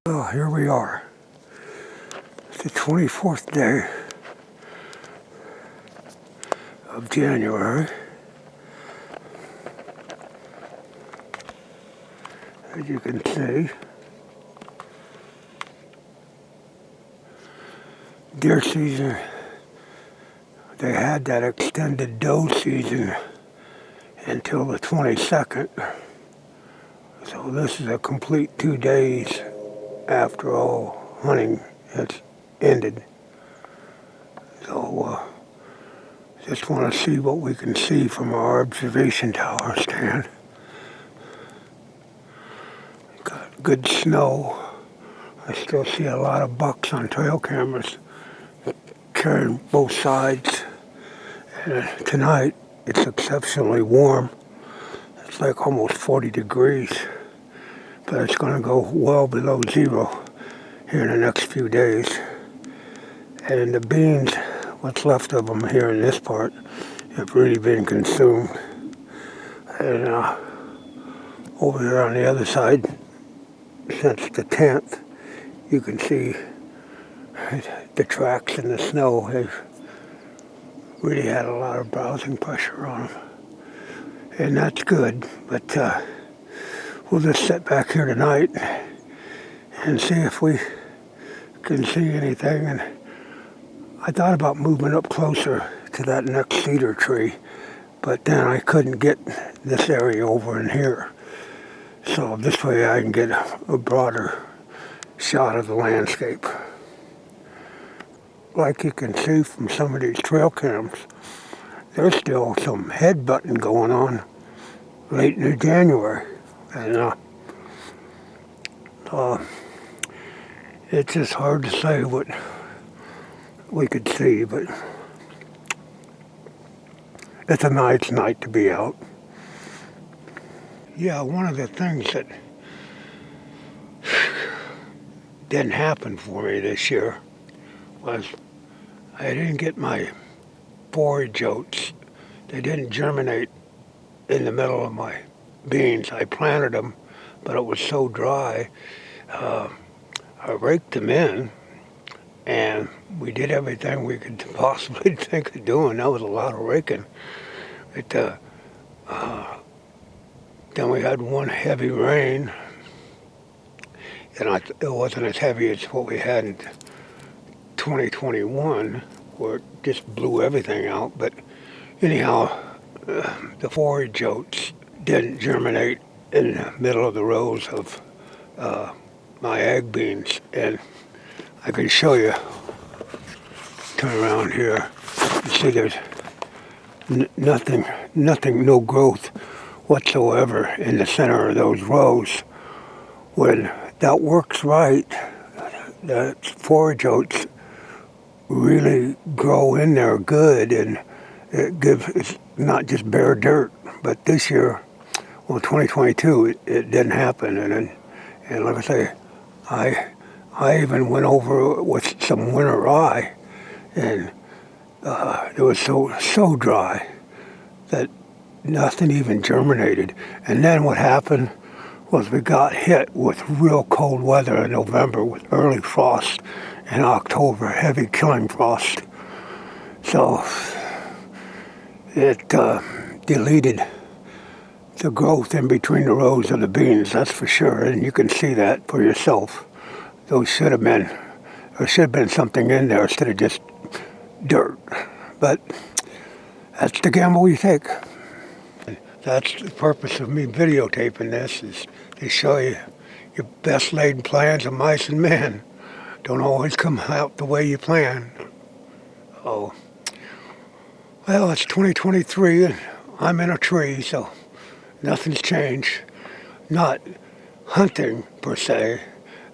Oh, here we are. It's the 24th day of January. As you can see, deer season, they had that extended doe season until the 22nd. So this is a complete 2 days after all hunting has ended. So just want to see what we can see from our observation tower stand. Got good snow. I still see a lot of bucks on trail cameras carrying both sides. And tonight it's exceptionally warm. It's like almost 40 degrees. But it's going to go well below zero here in the next few days. And the beans, what's left of them here in this part, have really been consumed. And over here on the other side, since the 10th, you can see the tracks in the snow. They've really had a lot of browsing pressure on them. And that's good, but we'll just sit back here tonight and see if we can see anything. And I thought about moving up closer to that next cedar tree, but then I couldn't get this area over in here. So this way I can get a broader shot of the landscape. Like you can see from some of these trail cams, there's still some headbutting going on late in January. And it's just hard to say what we could see, but it's a nice night to be out. Yeah, one of the things that didn't happen for me this year was I didn't get my forage oats. They didn't germinate in the middle of my beans. I planted them, but it was so dry. I raked them in, and we did everything we could possibly think of doing. That was a lot of raking. But, then we had one heavy rain, and it wasn't as heavy as what we had in 2021, where it just blew everything out. But anyhow, the forage oats didn't germinate in the middle of the rows of my ag beans. And I can show you, turn around here, you see there's nothing, no growth whatsoever in the center of those rows. When that works right, the forage oats really grow in there good, and it's not just bare dirt. But this year, well, 2022, it didn't happen. And like I say, I even went over with some winter rye, and it was so dry that nothing even germinated. And then what happened was we got hit with real cold weather in November with early frost, and October heavy killing frost. So it deleted the growth in between the rows of the beans, that's for sure, and you can see that for yourself. There should have been something in there instead of just dirt. But that's the gamble you take. That's the purpose of me videotaping this, is to show you your best laid plans of mice and men don't always come out the way you plan. Oh, well, it's 2023 and I'm in a tree, so nothing's changed. Not hunting per se.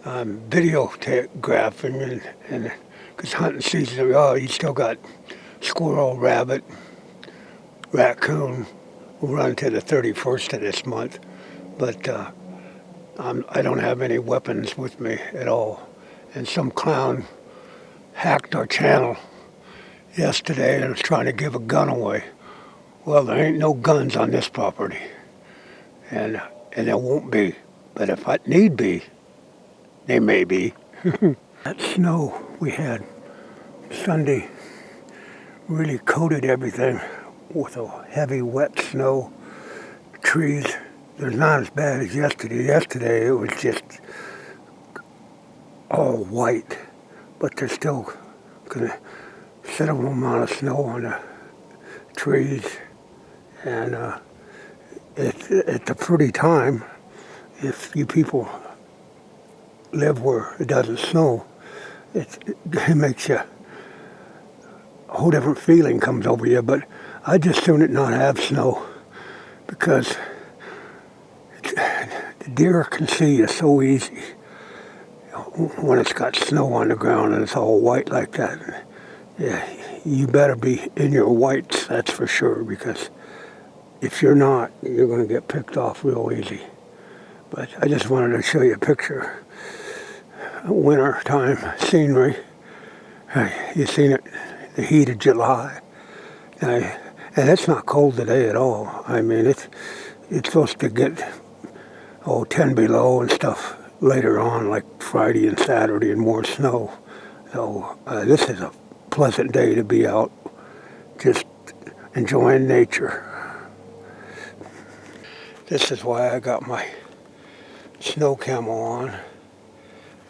I'm videographing, and because hunting season, you still got squirrel, rabbit, raccoon will run to the 31st of this month. But I don't have any weapons with me at all. And some clown hacked our channel yesterday and was trying to give a gun away. Well, there ain't no guns on this property. and there won't be. But if it need be, there may be. That snow we had Sunday really coated everything with a heavy, wet snow. Trees, they're not as bad as yesterday. Yesterday it was just all white, but there's still a considerable amount of snow on the trees, and it's a pretty time if you people live where it doesn't snow. It makes you a whole different feeling comes over you, but I just soon it not have snow because the deer can see you so easy when it's got snow on the ground and it's all white like that. Yeah, you better be in your whites, that's for sure, because if you're not, you're going to get picked off real easy. But I just wanted to show you a picture. Winter time scenery. You've seen it, the heat of July. And it's not cold today at all. I mean, it's supposed to get 10 below and stuff later on, like Friday and Saturday, and more snow. So this is a pleasant day to be out just enjoying nature. This is why I got my snow camo on.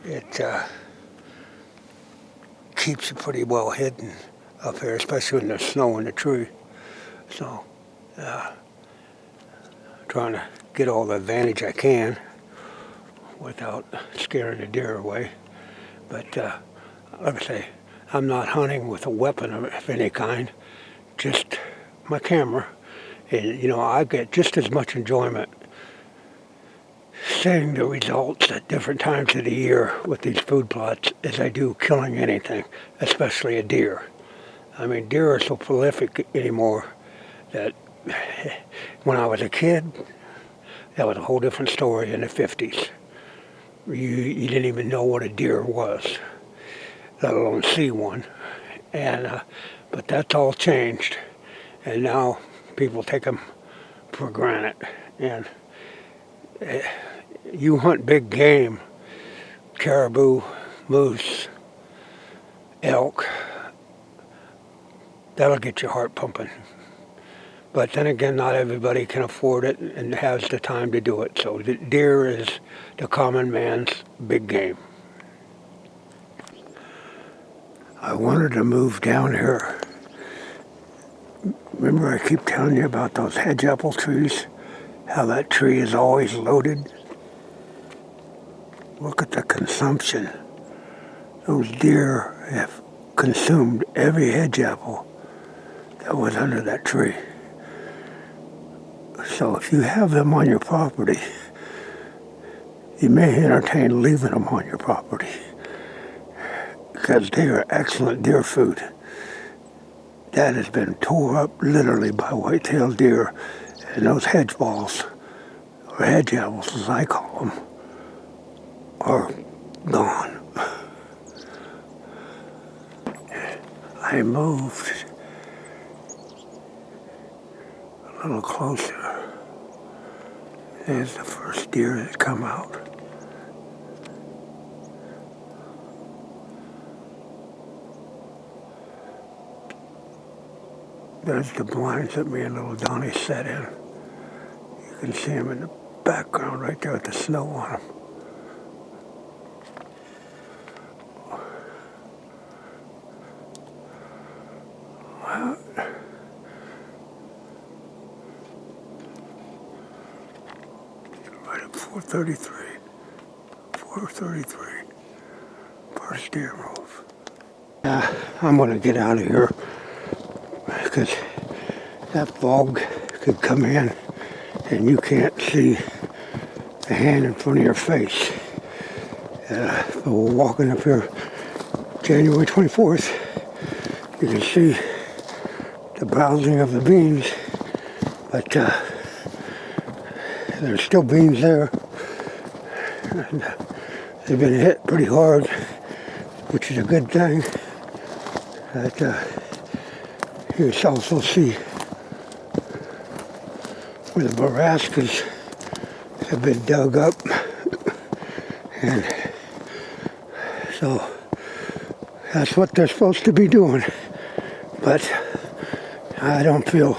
It keeps you pretty well hidden up here, especially when there's snow in the tree. So, trying to get all the advantage I can without scaring the deer away. But, like I say, I'm not hunting with a weapon of any kind, just my camera. And, I get just as much enjoyment seeing the results at different times of the year with these food plots as I do killing anything, especially a deer. I mean, deer are so prolific anymore that when I was a kid, that was a whole different story in the 50s. You didn't even know what a deer was, let alone see one. And but that's all changed, and now people take them for granted. And you hunt big game, caribou, moose, elk, that'll get your heart pumping. But then again, not everybody can afford it and has the time to do it. So the deer is the common man's big game. I wanted to move down here. Remember I keep telling you about those hedge apple trees? How that tree is always loaded? Look at the consumption. Those deer have consumed every hedge apple that was under that tree. So if you have them on your property, you may entertain leaving them on your property because they are excellent deer food. That has been tore up literally by white-tailed deer, and those hedge balls, or hedge apples as I call them, are gone. I moved a little closer. There's the first deer that come out. There's the blinds that me and little Donnie set in. You can see him in the background right there with the snow on him. Right at 4:33. 4:33. First deer move. I'm gonna get out of here because that fog could come in and you can't see the hand in front of your face. We're walking up here January 24th. You can see the browsing of the beans, but there's still beans there. And, they've been hit pretty hard, which is a good thing. But you can also see where the borascas have been dug up, and so that's what they're supposed to be doing. But I don't feel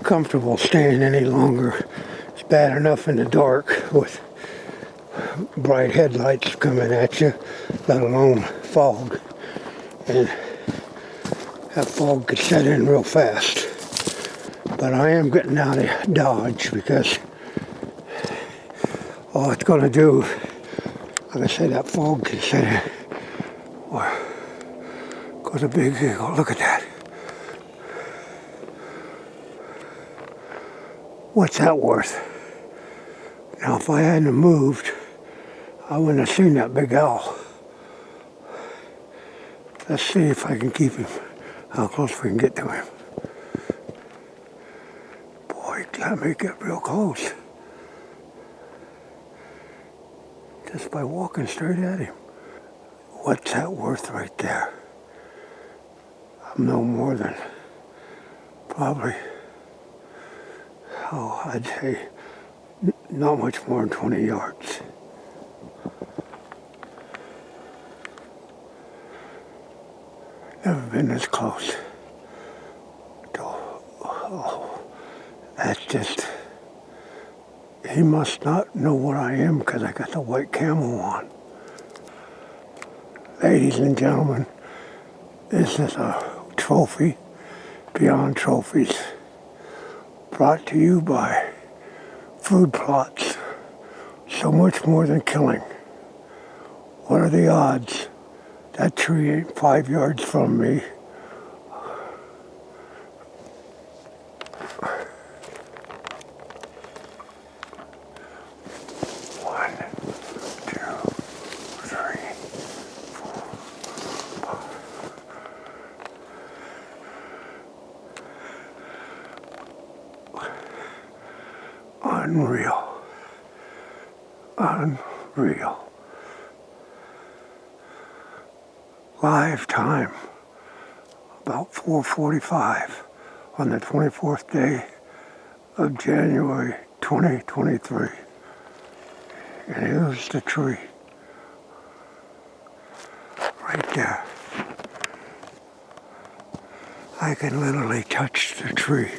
comfortable staying any longer. It's bad enough in the dark with bright headlights coming at you, let alone fog. And that fog could set in real fast. But I am getting out of Dodge because all it's going to do, like I said, that fog can set in. Or goes a big eagle. Look at that. What's that worth? Now, if I hadn't moved, I wouldn't have seen that big owl. Let's see if I can keep him, how close we can get to him. Boy, that may get real close. Just by walking straight at him. What's that worth right there? I'm no more than probably, I'd say not much more than 20 yards. Never been this close. Oh, that's just, he must not know what I am because I got the white camo on. Ladies and gentlemen, this is a trophy beyond trophies, brought to you by Foodplots. So much more than killing. What are the odds? That tree ain't 5 yards from me. One, two, three, four, five. Unreal. Unreal. Live time, about 4:45 on the 24th day of January 2023. And here's the tree, right there. I can literally touch the tree.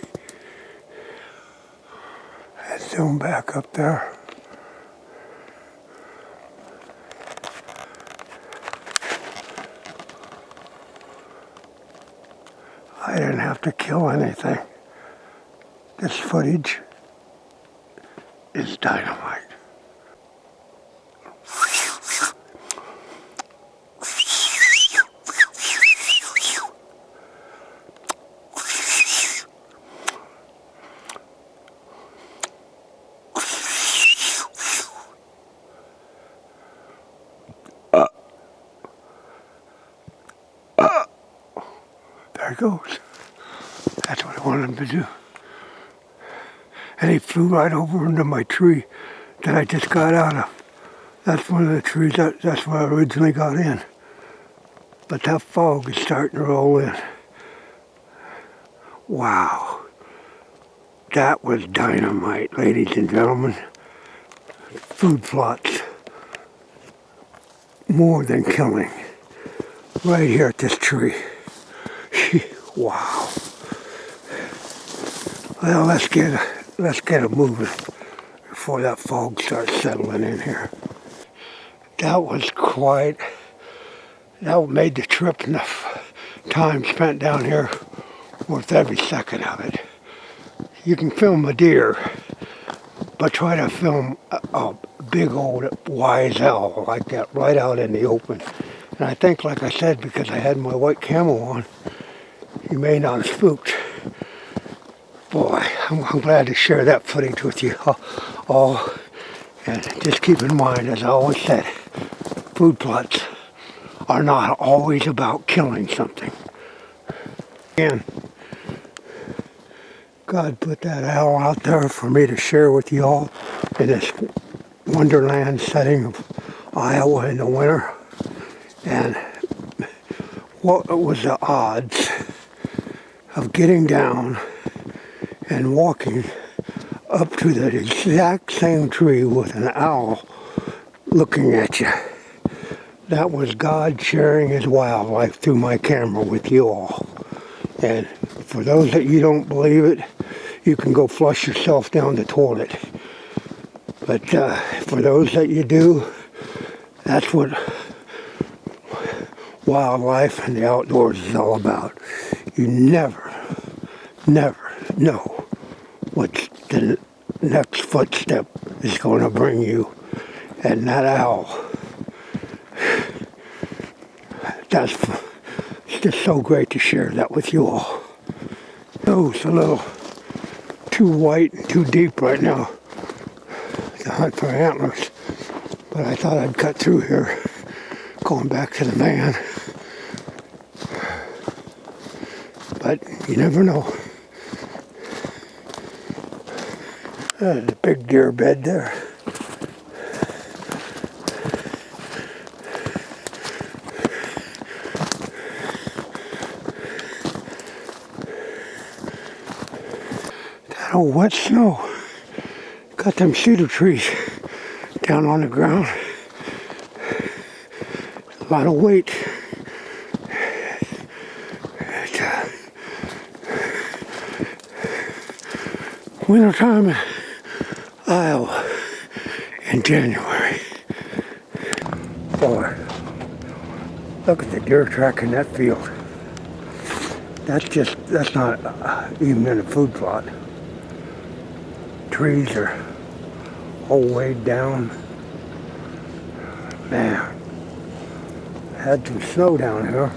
Let's zoom back up there. I didn't have to kill anything. This footage is dynamite. There it goes. That's what I wanted him to do. And he flew right over into my tree that I just got out of. That's one of the trees, that's where I originally got in. But that fog is starting to roll in. Wow. That was dynamite, ladies and gentlemen. Foodplots. More than killing. Right here at this tree. Wow. Well, let's get it moving before that fog starts settling in here. That was quite, that made the trip and the time spent down here worth every second of it. You can film a deer, but try to film a big old wise owl like that right out in the open. And I think, like I said, because I had my white camo on, you may not have spooked. Boy, I'm glad to share that footage with you all. And just keep in mind, as I always said, Foodplots are not always about killing something. Again, God put that owl out there for me to share with you all in this wonderland setting of Iowa in the winter. And what was the odds of getting down and walking up to the exact same tree with an owl looking at you. That was God sharing his wildlife through my camera with you all. And for those that you don't believe it, you can go flush yourself down the toilet. But for those that you do, that's what wildlife and the outdoors is all about. You never know what the next footstep is going to bring you. And that owl, it's just so great to share that with you all. Oh, it's a little too white and too deep right now to hunt for antlers. But I thought I'd cut through here, going back to the van. But you never know. There's a big deer bed there. That old wet snow got them cedar trees down on the ground. A lot of weight. Wintertime in Iowa in January. Boy, look at the deer track in that field. That's not even in a food plot. Trees are all weighed down. Man, had some snow down here.